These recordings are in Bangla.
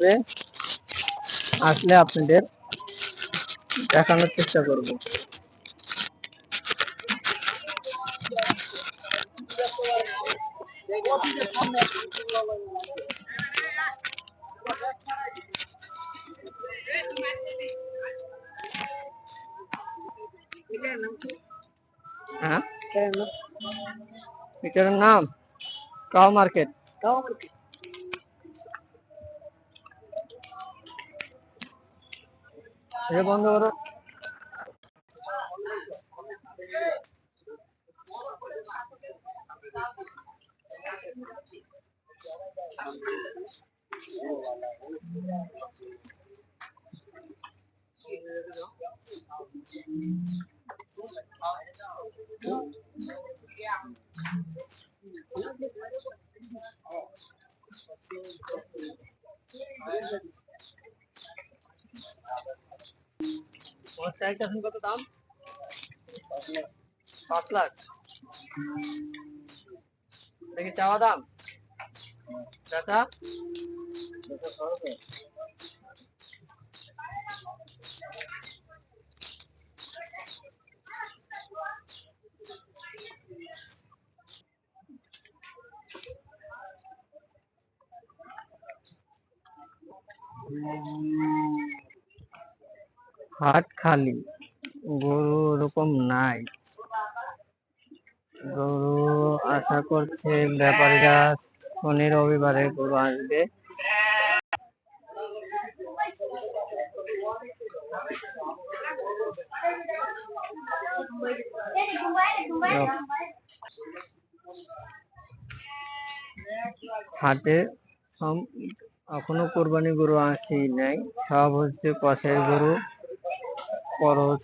আসবে, আসলে আপনাদের দেখানোর চেষ্টা করব। হ্যাঁ, এটার নাম কাও মার্কেট। বন্ধ করো। কত দাম? 5 লাখ। দেখি চাওয়া দাম দাদা। হাট খালি, গরু ওরকম নাই। গরু আশা করছে ব্যাপারীরা শনি রবিবারে গরু আসবে। হাটে এখনো কোরবানি গরু আসি নাই, সব হচ্ছে কষের গরু, করস,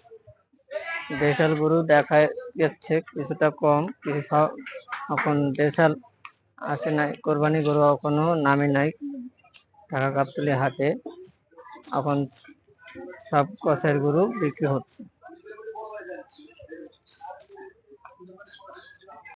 দেশাল গরু দেখা যাচ্ছে কিছুটা কম, কিছু সব এখন দেশাল আসে নাই। কোরবানি গরু এখনো নামে নাই ঢাকা গাবতলী হাটে। এখন সব কষের গরু বিক্রি হচ্ছে।